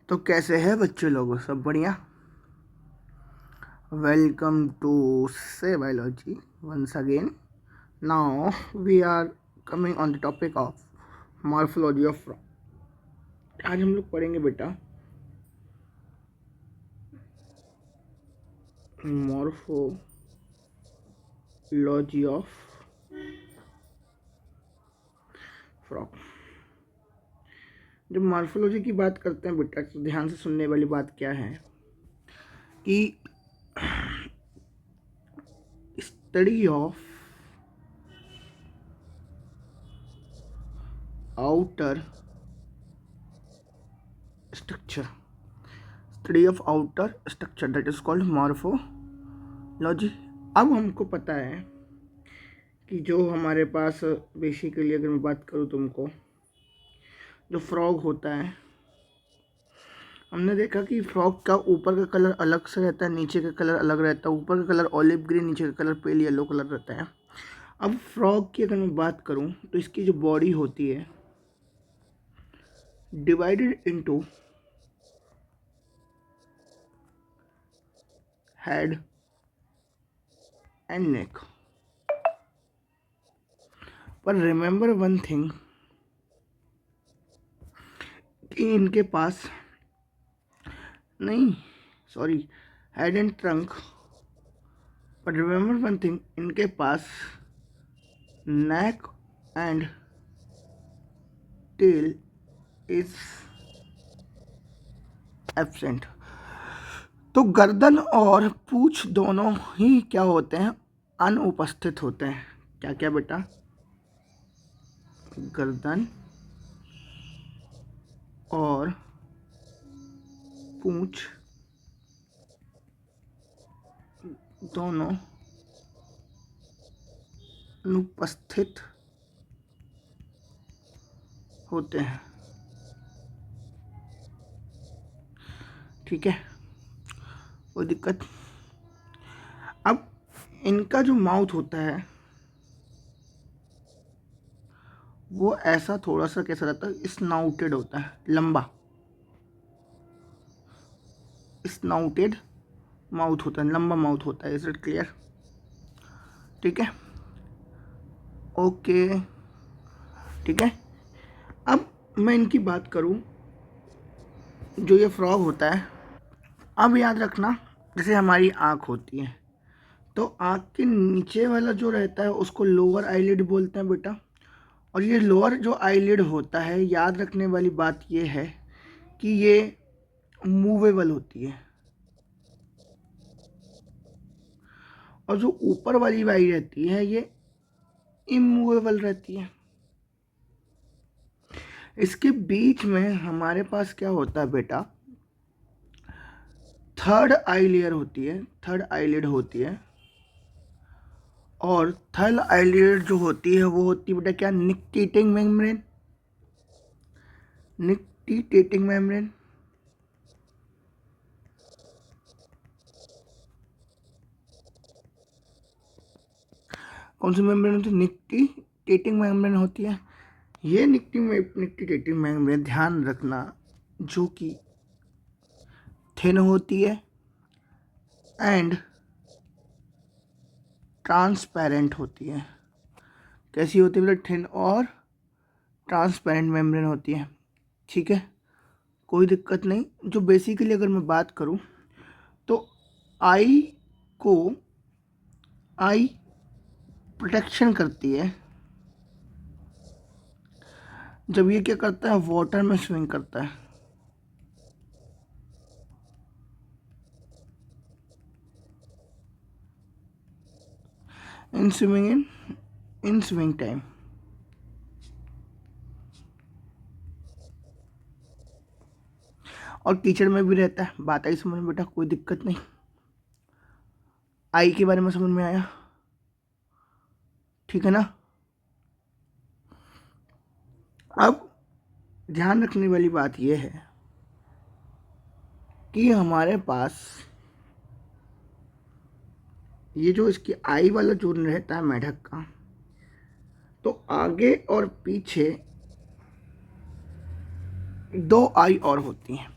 तो कैसे है बच्चे लोग, सब बढ़िया। वेलकम टू से biology once again. Now we are coming on the topic of morphology of frog. आज हम लोग पढ़ेंगे बेटा मॉर्फोलॉजी ऑफ फ्रॉग। जब मॉर्फोलॉजी की बात करते हैं बेटा तो ध्यान से सुनने वाली बात क्या है कि study of outer structure, study of outer structure that is called morphology. अब हमको पता है कि जो हमारे पास बेसिकली अगर मैं बात करूँ तुमको, जो फ्रॉग होता है, हमने देखा कि फ्रॉग का ऊपर का कलर अलग से रहता है, नीचे का कलर अलग रहता है। ऊपर का कलर ऑलिव ग्रीन, नीचे का कलर पेल येलो कलर रहता है। अब फ्रॉग की अगर मैं बात करूँ तो इसकी जो बॉडी होती है divided into head and neck. पर रिमेंबर वन थिंग कि इनके पास नहीं, sorry, head and trunk. But remember one thing, इनके पास neck and tail is absent. तो गर्दन और पूंछ दोनों ही क्या होते हैं, अनुपस्थित होते हैं। क्या क्या बेटा, गर्दन और पूंछ दोनों अनुपस्थित होते हैं। ठीक है, कोई दिक्कत। अब इनका जो माउथ होता है वो ऐसा थोड़ा सा कैसा रहता है, स्नाउटेड होता है, लंबा स्नाउटेड माउथ होता है, लंबा माउथ होता है। Is it clear? ठीक है, ओके, ठीक है। अब मैं इनकी बात करूं, जो ये फ्रॉग होता है, अब याद रखना, जैसे हमारी आँख होती है तो आँख के नीचे वाला जो रहता है उसको लोअर आईलिड बोलते हैं बेटा। और ये लोअर जो आईलिड होता है, याद रखने वाली बात ये है कि ये मूवेबल होती है, और जो ऊपर वाली आई रहती है ये इमूवेबल रहती है। इसके बीच में हमारे पास क्या होता है बेटा, थर्ड आई लेयर होती है, थर्ड आईलिड होती है। और थर्ड आईलिड जो होती है वो होती है बेटा क्या, निक्टेटिंग मेम्ब्रेन, निक्टेटिंग मेम्ब्रेन। कौन सी मेम्ब्रेन होती है, निक्टेटिंग मेम्ब्रेन होती है। ये निक्टेटिंग मेम्ब्रेन ध्यान रखना, जो कि थिन होती है एंड ट्रांसपेरेंट होती है। कैसी होती है बेटा, थिन और ट्रांसपेरेंट मेम्ब्रेन होती है। ठीक है, कोई दिक्कत नहीं। जो बेसिकली अगर मैं बात करूं तो आई को, आई प्रोटेक्शन करती है जब ये क्या करता है, वाटर में स्विंग करता है। In swimming in swimming time. और कीचड़ में भी रहता है। बात आई समझ में बेटा, कोई दिक्कत नहीं। आई के बारे में समझ में आया, ठीक है ना। अब ध्यान रखने वाली बात यह है कि हमारे पास ये जो इसकी आई वाला जो रहता है मेढक का, तो आगे और पीछे दो आई और होती हैं।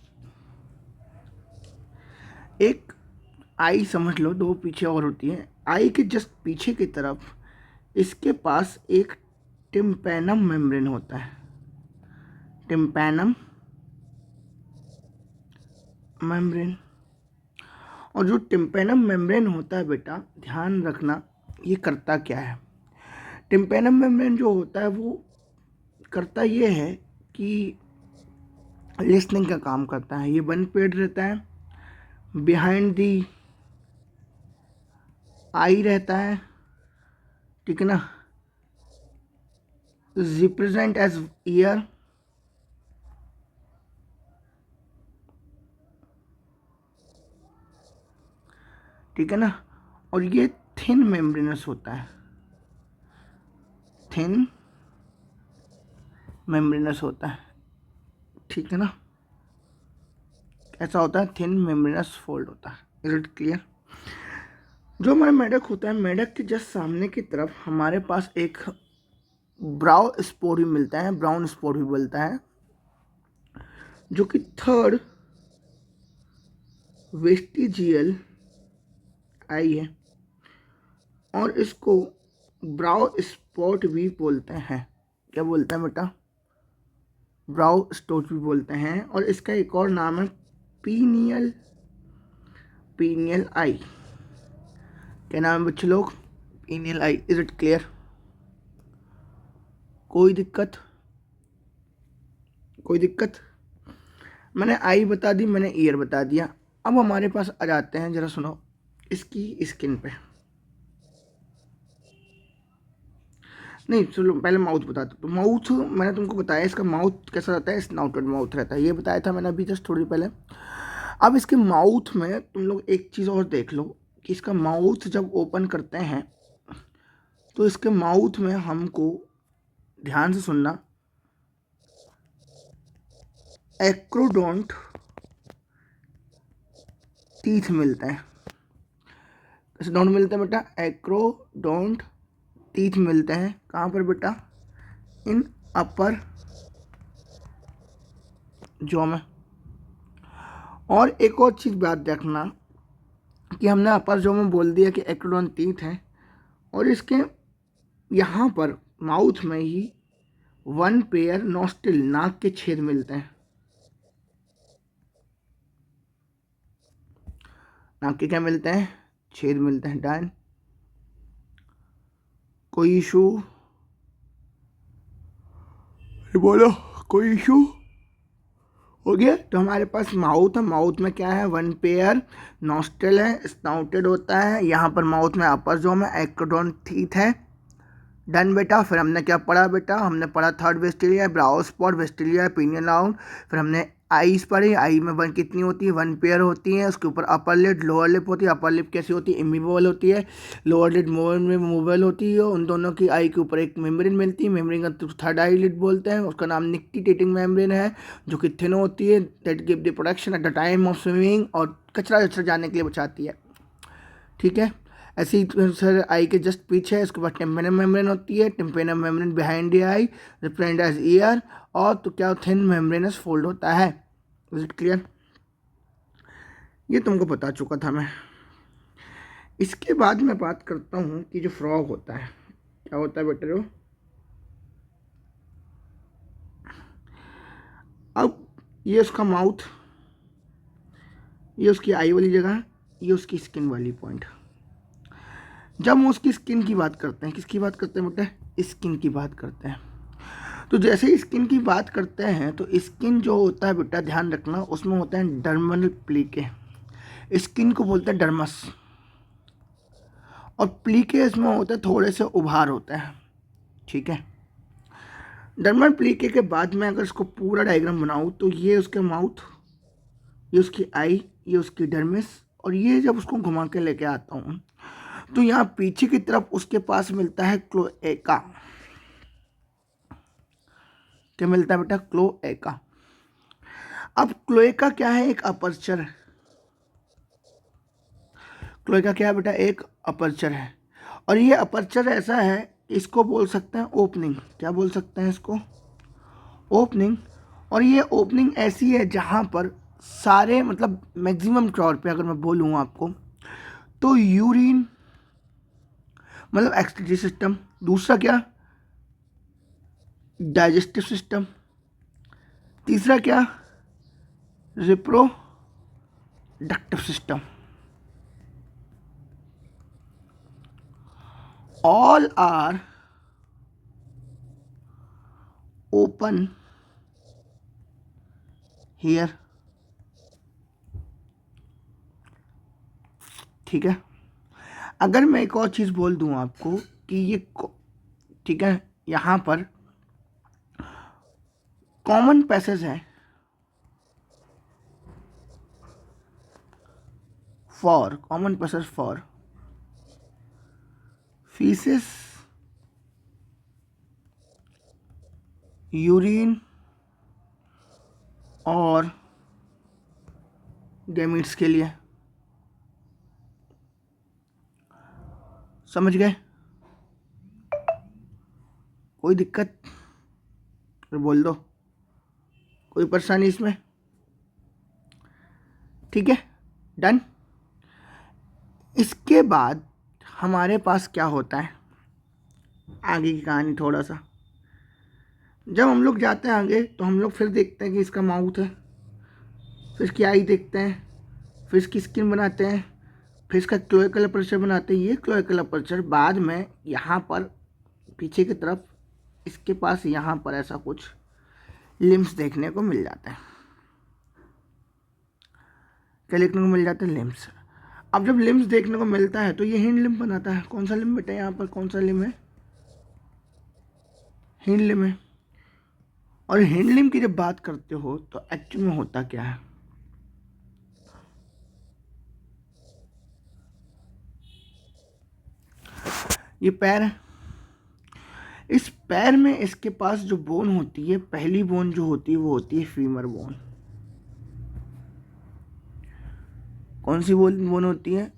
एक आई समझ लो, दो पीछे और होती है। आई के जस्ट पीछे की तरफ इसके पास एक टिम्पैनम मेम्ब्रेन होता है, टिम्पैनम मेम्ब्रेन। और जो टिम्पैनम मेम्ब्रेन होता है बेटा, ध्यान रखना ये करता क्या है। टिम्पैनम मेम्ब्रेन जो होता है वो करता ये है कि लिसनिंग का काम करता है। ये वन पेड रहता है, बिहाइंड दी आई रहता है, ठीक है ना, रिप्रेजेंट एज ईयर, ठीक है ना, और ये थिन मेम्ब्रेनस होता है, थिन मेम्ब्रेनस होता है, ठीक है ना। ऐसा होता है, थिन मेम्ब्रेनस फोल्ड होता है। Is it clear? जो हमारा मेढक होता है, मेढक के जस्ट सामने की तरफ हमारे पास एक ब्राउ स्पोर भी मिलता है, ब्राउन स्पोर भी बोलता है, जो कि थर्ड वेस्टिजियल आई है, और इसको ब्राउ स्पॉट भी बोलते हैं। क्या बोलते हैं बेटा? ब्राउ स्पॉट भी बोलते हैं। और इसका एक और नाम है पीनियल, पीनियल आई। क्या नाम है बच्चे लोग? Pineal I. Is it clear? कोई दिक्कत? कोई दिक्कत? मैंने आई बता दी, मैंने ईयर बता दिया। अब हमारे पास आ जाते हैं, जरा सुनो, इसकी स्किन पे। नहीं चलो पहले माउथ बता दो। तो माउथ मैंने तुमको बताया, इसका माउथ कैसा रहता है, स्नाउटेड माउथ रहता है, ये बताया था मैंने अभी जस्ट थोड़ी पहले। अब इसके माउथ में तुम लोग एक चीज़ और देख लो कि इसका माउथ जब ओपन करते हैं तो इसके माउथ में हमको, ध्यान से सुनना, एक्रोडोंट टीथ मिलते हैं। कैसे डोंट मिलते हैं बेटा? एक्रोडोंट टीथ मिलते हैं। कहाँ पर बेटा? इन अपर जॉ में। और एक और चीज़ बात देखना कि हमने अपर जॉ में बोल दिया कि एक्रोडोंट टीथ है, और इसके यहाँ पर माउथ में ही वन पेयर नोस्टिल, नाक के छेद मिलते हैं। नाक के क्या मिलते हैं? छेद मिलते हैं। डन? कोई इशू? बोलो, कोई इशू? हो गया? तो हमारे पास माउथ है, माउथ में क्या है? वन पेयर नोस्ट्रल है, स्नाउटेड होता है। यहाँ पर माउथ में अपर जो में एक्रोडोंट टीथ है। डन बेटा? फिर हमने क्या पढ़ा बेटा? हमने पढ़ा थर्ड वेस्टिलिया, ब्राउ स्पॉट, वेस्टिलिया, पीनियल राउंड। फिर हमने आईज पढ़ी। आई में वन कितनी होती है? वन पेयर होती है। उसके ऊपर अपर लिप, लोअर लिप होती है। अपर लिप कैसी होती है? इमूवेबल होती है। लोअर लिप मूवेबल होती है। उन दोनों की आई के ऊपर एक मेम्ब्रेन मिलती है, मेम्ब्रेन का थर्ड आई लिड बोलते हैं। उसका नाम निक्टिटेटिंग मेम्ब्रेन है, जो कि थिन होती है, that give the protection at the time of swimming, और कचरा जाने के लिए बचाती है। ठीक है? ऐसे ही सर आई के जस्ट पीछे है, इसके बाद टिम्पेनम मेम्ब्रेन होती है। Tympanum membrane behind the eye, represent as ear, और तो क्या थिन मेम्ब्रेनस फोल्ड होता है। Is it clear? ये तुमको बता चुका था मैं। इसके बाद मैं बात करता हूँ कि जो फ्रॉग होता है, क्या होता है बेटे? अब ये उसका माउथ, ये उसकी आई वाली जगह, ये उसकी स्किन वाली पॉइंट। जब हम उसकी स्किन की बात करते हैं, किसकी बात करते हैं बेटा? स्किन की बात करते हैं। तो जैसे ही स्किन की बात करते हैं तो स्किन जो होता है बेटा, ध्यान रखना, उसमें होते हैं डर्मल प्लीके। स्किन को बोलते हैं डर्मस, और प्लीके इसमें होते हैं थोड़े से उभार होते हैं। ठीक है? डर्मल प्लीके के बाद में अगर इसको पूरा डायग्राम बनाऊँ तो ये उसके माउथ, ये उसकी आई, ये उसकी डर्मिस, और ये जब उसको घुमा के लेके आता हूँ तो यहाँ पीछे की तरफ उसके पास मिलता है क्लोएका। क्या मिलता है बेटा? क्लोएका। अब क्लोएका क्या है? एक अपर्चर है। क्लोएका क्या है बेटा? एक अपर्चर है। और ये अपर्चर ऐसा है, इसको बोल सकते हैं ओपनिंग। क्या बोल सकते हैं इसको? ओपनिंग। और ये ओपनिंग ऐसी है जहाँ पर सारे मतलब मैक्सिमम तौर पे अगर मैं बोलूँ आपको तो यूरिन मतलब एक्सक्रीटरी सिस्टम, दूसरा क्या डाइजेस्टिव सिस्टम, तीसरा क्या reproductive system, all are open here. ठीक है, अगर मैं एक और चीज़ बोल दूं आपको कि ये ठीक है, यहाँ पर कॉमन पैसेज है for common passage for faeces, urine और गैमीट्स के लिए। समझ गए? कोई दिक्कत फिर बोल दो, कोई परेशानी इसमें? ठीक है, डन। इसके बाद हमारे पास क्या होता है, आगे की कहानी थोड़ा सा। जब हम लोग जाते हैं आगे तो हम लोग फिर देखते हैं कि इसका माउथ है, फिर इसकी आई देखते हैं, फिर इसकी स्किन बनाते हैं, फिर इसका क्लोएकल अपर्चर बनाते हैं। ये क्लोएकल अपर्चर बाद में यहाँ पर पीछे की तरफ इसके पास यहाँ पर ऐसा कुछ लिम्स देखने को मिल जाता है। क्या देखने को मिल जाता है? लिम्स। अब जब लिम्स देखने को मिलता है तो ये हिंड लिम्ब बनाता है। कौन सा लिम्ब बेटा? यहाँ पर कौन सा लिम्ब है? हिंड लिम्ब है। और हिंड लिम्ब की जब बात करते हो तो एक्चुअल में होता क्या है, ये पैर है। इस पैर में इसके पास जो बोन होती है, पहली बोन जो होती है वो होती है फीमर बोन। कौन सी बोन होती है?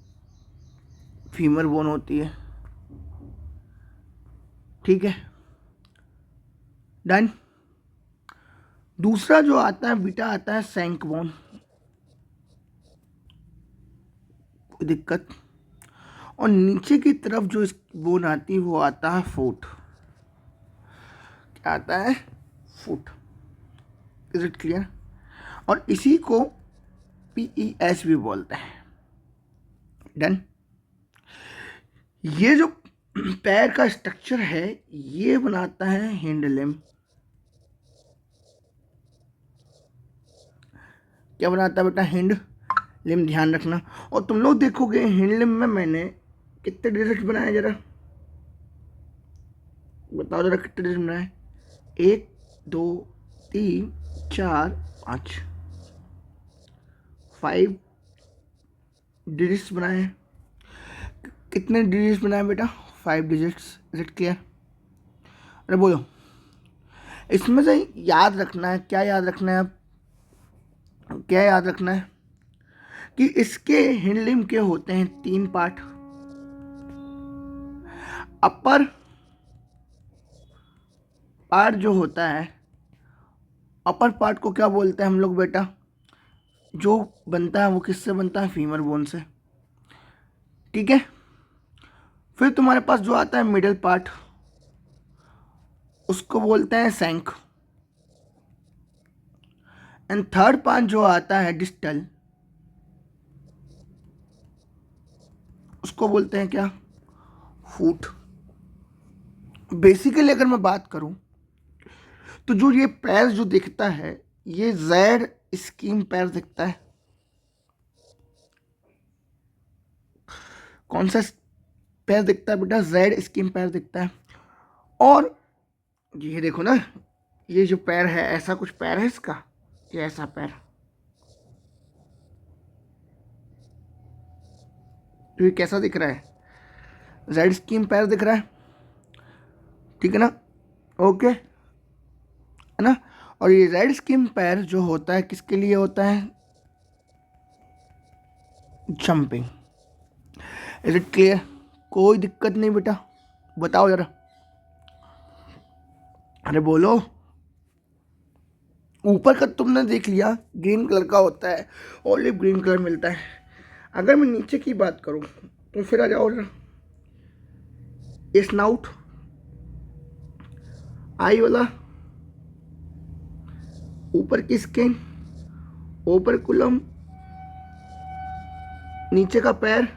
फीमर बोन होती है। ठीक है, डन। दूसरा जो आता है बेटा आता है सैंक बोन। कोई दिक्कत? और नीचे की तरफ जो इस बोन आती है वो आता है फुट। क्या आता है? फुट। Is it clear? और इसी को PES भी बोलते हैं। डन। ये जो पैर का स्ट्रक्चर है ये बनाता है हिंड लिम्ब। क्या बनाता है बेटा? Hind limb. ध्यान रखना। और तुम लोग देखोगे हिंड लिम्ब में मैंने कितने डिजिट बनाए, जरा बताओ जरा कितने डिजिट बनाए? 1 2 3 4 5 5 डिजिट्स बनाए हैं। कितने डिजिट्स बनाए बेटा? 5 डिजिट्स। Is it clear? अरे बोलो। इसमें से याद रखना है, क्या याद रखना है? क्या याद रखना है कि इसके हिंड लिम्ब के होते हैं 3 पार्ट। अपर पार्ट जो होता है, अपर पार्ट को क्या बोलते हैं हम लोग बेटा? जो बनता है वो किससे बनता है? फीमर बोन से। ठीक है, फिर तुम्हारे पास जो आता है मिडिल पार्ट उसको बोलते हैं सैंक। एंड थर्ड पार्ट जो आता है डिस्टल उसको बोलते हैं क्या? फूट। बेसिकली अगर मैं बात करूं तो जो ये पैर जो दिखता है ये जेड स्कीम पैर दिखता है। कौन सा पैर दिखता है बेटा? जेड स्कीम पैर दिखता है। और ये देखो ना, ये जो पैर है ऐसा कुछ पैर है इसका, ये ऐसा पैर, तो ये कैसा दिख रहा है? जेड स्कीम पैर दिख रहा है। ठीक है ना? ओके है ना? और ये जेड स्कीम पैर जो होता है किसके लिए होता है? जंपिंग। Is it clear? कोई दिक्कत नहीं बेटा? बताओ जरा, अरे बोलो। ऊपर का तुमने देख लिया ग्रीन कलर का होता है, ऑलिव ग्रीन कलर मिलता है। अगर मैं नीचे की बात करूं तो फिर आ जाओ जरा, स्नाउट, आई वाला, ऊपर की स्किन, ओपरकुलम, नीचे का पैर,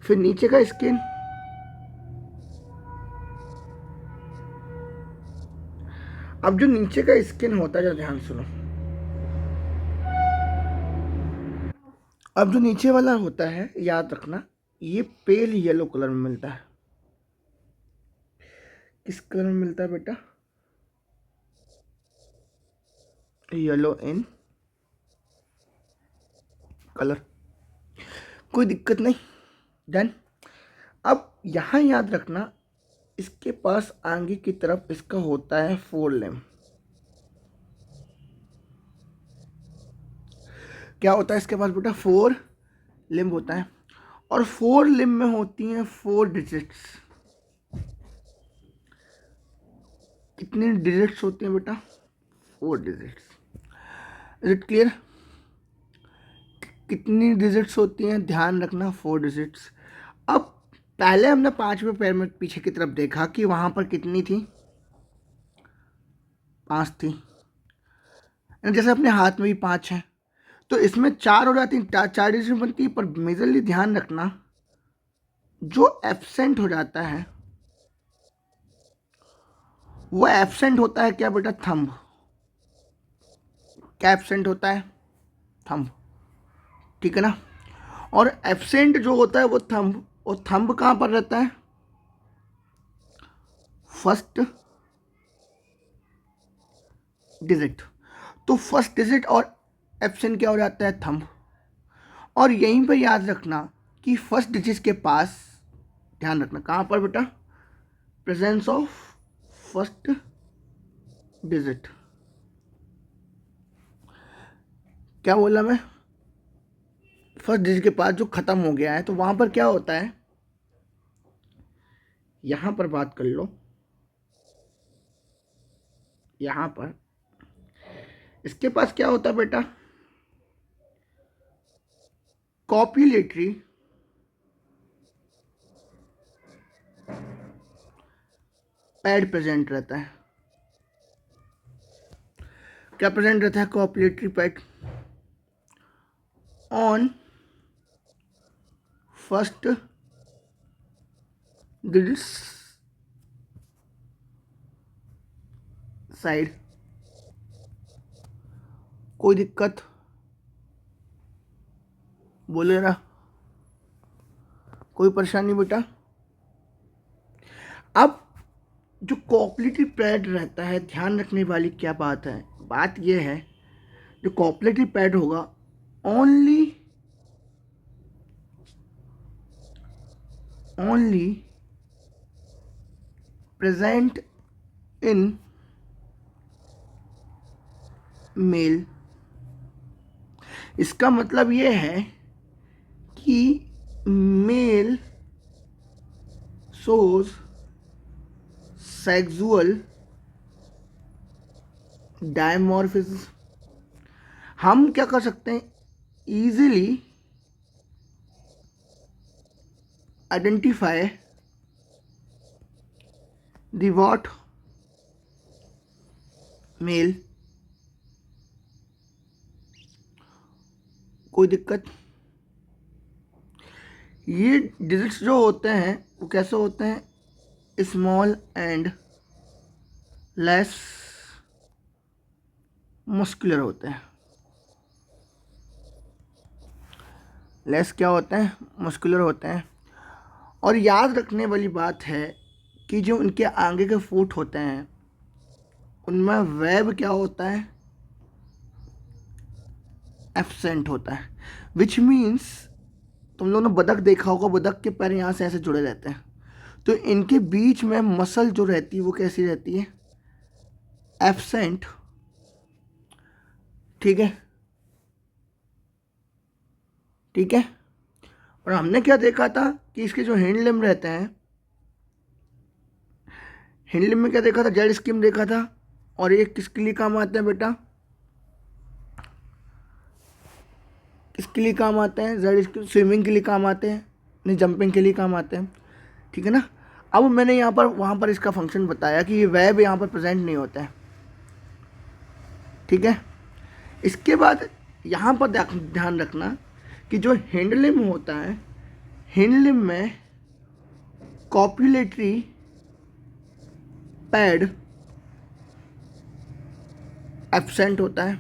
फिर नीचे का स्किन, अब जो नीचे का स्किन होता है, जो ध्यान सुनो, अब जो नीचे वाला होता है याद रखना ये पेल येलो कलर में मिलता है। किस कलर में मिलता है बेटा? येलो इन कलर, कोई दिक्कत नहीं, डन। अब यहां याद रखना इसके पास आगे की तरफ इसका होता है फोर लिम्ब। क्या होता है इसके पास बेटा? फोर लिम्ब होता है, और फोर लिम्ब में होती हैं फोर डिजिट्स। कितनी डिजिट्स होती हैं बेटा? Four digits. Is it clear? कितनी डिजिट्स होती हैं? ध्यान रखना, फोर डिजिट्स। अब पहले हमने पांचवें पैर में पीछे की तरफ देखा कि वहां पर कितनी थी? 5 थी। जैसे अपने हाथ में भी 5 है, तो इसमें 4 हो जाती, 4 डिजिट बनती है। पर मेजरली ध्यान रखना जो एब्सेंट हो जाता है वो एब्सेंट होता है क्या बेटा? थंब। क्या एब्सेंट होता है? थंब, ठीक है ना। और एब्सेंट जो होता है वो थंब, और थंब कहां पर रहता है? First digit. तो फर्स्ट डिजिट और एब्सेंट क्या हो जाता है? थंब। और यहीं पर याद रखना कि फर्स्ट डिजिट के पास, ध्यान रखना कहां पर बेटा? Presence of first digit. क्या बोला मैं? फर्स्ट डिजिट के पास जो खत्म हो गया है, तो वहां पर क्या होता है? यहां पर बात कर लो, यहां पर इसके पास क्या होता है बेटा? कॉपुलेटरी पैड प्रेजेंट रहता है। क्या प्रेजेंट रहता है? Copulatory pad on first digit side. कोई दिक्कत? बोले ना, कोई परेशानी बेटा? अब जो कॉपुलेटरी पैड रहता है, ध्यान रखने वाली क्या बात है? बात यह है जो कॉपुलेटरी पैड होगा ओनली प्रेजेंट इन मेल। इसका मतलब यह है कि मेल shows sexual dimorphism। हम क्या कर सकते हैं? Easily identify the what male. कोई दिक्कत? ये डिजिट्स जो होते हैं वो कैसे होते हैं? स्मॉल एंड लेस मस्कुलर होते हैं। लेस क्या होते हैं? मस्कुलर होते हैं। और याद रखने वाली बात है कि जो उनके आगे के फुट होते हैं उनमें वेब क्या होता है? एब्सेंट होता है। विच मीन्स तुम लोगों ने बतख देखा होगा, बतख के पैर यहाँ से ऐसे जुड़े रहते हैं, तो इनके बीच में मसल जो रहती है वो कैसी रहती है? एब्सेंट, ठीक है, ठीक है। और हमने क्या देखा था कि इसके जो हैंड लिम्ब रहते हैं, हैंड लिम्ब में क्या देखा था? जेड स्किन देखा था, और ये किसके लिए काम आते हैं बेटा, किसके लिए काम आते हैं, जेड स्विमिंग के लिए काम आते हैं, नहीं जंपिंग के लिए काम आते हैं, ठीक है ना। अब मैंने यहाँ पर वहाँ पर इसका फंक्शन बताया कि ये वेब यहाँ पर प्रेजेंट नहीं होता है, ठीक है। इसके बाद यहाँ पर ध्यान रखना कि जो हैंड लिम्ब होता है, हैंड लिम्ब में कॉपुलेटरी पैड एब्सेंट होता है,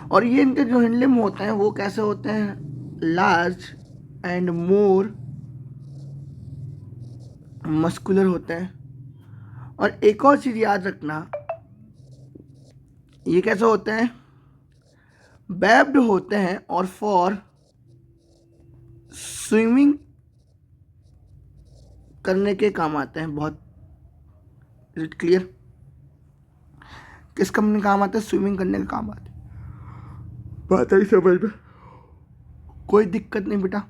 और ये इनके जो हैंड लिम्ब होते हैं वो कैसे होते हैं, लार्ज एंड मोर मस्कुलर होते हैं। और एक और चीज याद रखना, ये कैसे होते हैं, वेब्ड होते हैं और फॉर स्विमिंग करने के काम आते हैं बहुत। इज इट क्लियर, किस काम में काम आते हैं, स्विमिंग करने के काम आते हैं, बात आई समझ में, कोई दिक्कत नहीं बेटा।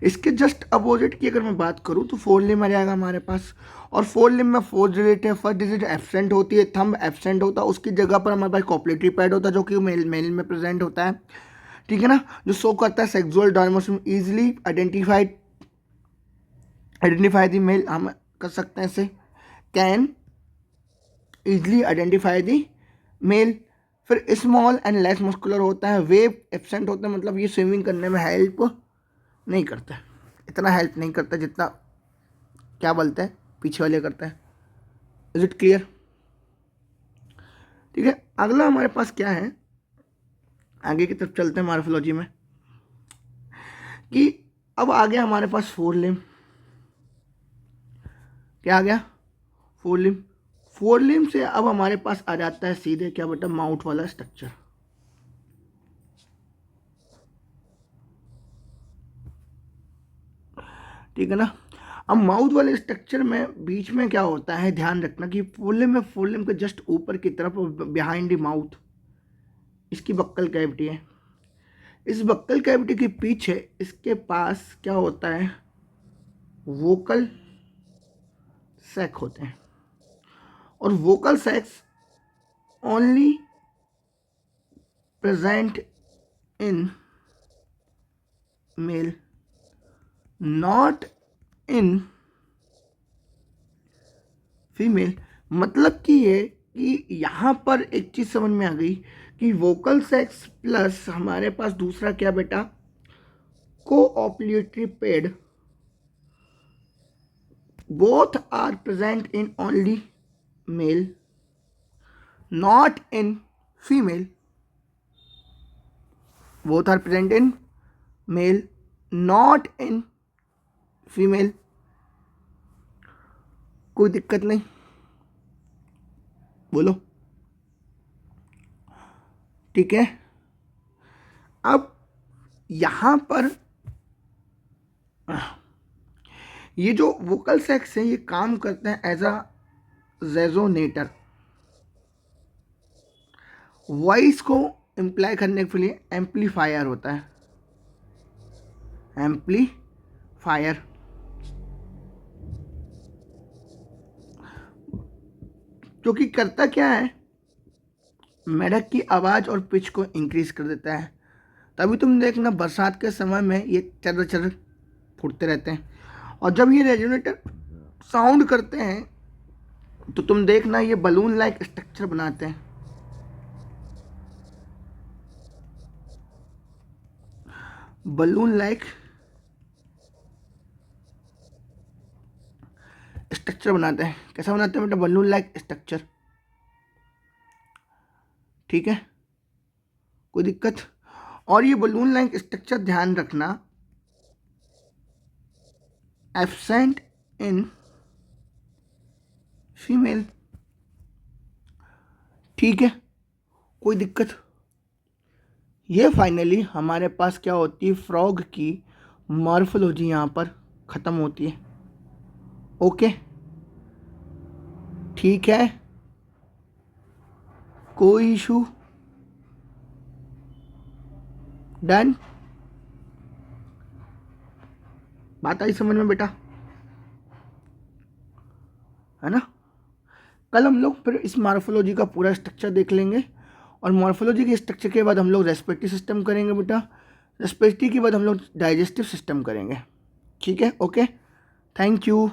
इसके जस्ट अपोजिट की अगर मैं बात करूं तो फोर लिम्ब आ जाएगा हमारे पास, और फोर लिम्ब में फोर डिजिट है, फर्स्ट डिजिट एब्सेंट होती है, थंब एब्सेंट होता है, उसकी जगह पर हमारे पास कॉपलेटरी पैड होता है जो कि मेल में प्रेजेंट होता है, ठीक है ना, जो शो करता है sexual dimorphism easily identify the male, हम कर सकते हैं इसे, can easily identify the male. फिर स्मॉल एंड लेस मस्कुलर होता है, वेव एब्सेंट होता है, मतलब ये स्विमिंग करने में हेल्प नहीं करता है, इतना हेल्प नहीं करता जितना क्या बोलते हैं पीछे वाले करते हैं। इज इट क्लियर, ठीक है। अगला हमारे पास क्या है, आगे की तरफ चलते हैं मॉर्फोलॉजी में, कि अब आ गया हमारे पास फोर लिम्ब, क्या आ गया, फोर लिम्ब। फोर लिम्ब से अब हमारे पास आ जाता है सीधे क्या बेटा, माउथ वाला स्ट्रक्चर, ठीक है ना। अब माउथ वाले स्ट्रक्चर में बीच में क्या होता है, ध्यान रखना कि फोर लिम्ब के जस्ट ऊपर की तरफ बिहाइंड द माउथ इसकी बक्कल कैविटी है, इस बक्कल कैविटी के पीछे इसके पास क्या होता है, वोकल सैक होते हैं, और vocal sacs only present in male, not in female. मतलब कि ये कि यहाँ पर एक चीज समझ में आ गई कि वोकल सेक्स प्लस हमारे पास दूसरा क्या बेटा, copulatory pad, both are present in only male, not in female, both are present in male not in female, कोई दिक्कत नहीं, बोलो, ठीक है। अब यहां पर ये जो वोकल सेक्स है ये काम करते हैं एज अ रेजोनेटर, वॉइस को इम्प्लाई करने के लिए एम्पलीफायर होता है, एम्पलीफायर, जो कि करता क्या है, मेढक की आवाज़ और पिच को इंक्रीज कर देता है। तभी तुम देखना बरसात के समय में ये चर चर फूटते रहते हैं, और जब ये रेजोनेटर साउंड करते हैं तो तुम देखना ये बलून लाइक स्ट्रक्चर बनाते हैं, बलून लाइक स्ट्रक्चर बनाते हैं। कैसा बनाते हैं बेटा, बलून लाइक स्ट्रक्चर, ठीक है, कोई दिक्कत। और ये बलून लाइक स्ट्रक्चर ध्यान रखना एब्सेंट इन फीमेल, ठीक है, कोई दिक्कत। ये फाइनली हमारे पास क्या होती है, फ्रॉग की मॉर्फोलॉजी यहाँ पर ख़त्म होती है। ओके, ठीक है, कोई इशू, डन, बात आई समझ में बेटा, है ना। कल हम लोग फिर इस मॉर्फोलॉजी का पूरा स्ट्रक्चर देख लेंगे, और मॉर्फोलॉजी के स्ट्रक्चर के बाद हम लोग रेस्पिरेटरी सिस्टम करेंगे बेटा, रेस्पिरेटरी के बाद हम लोग डाइजेस्टिव सिस्टम करेंगे। ठीक है, ओके, थैंक यू।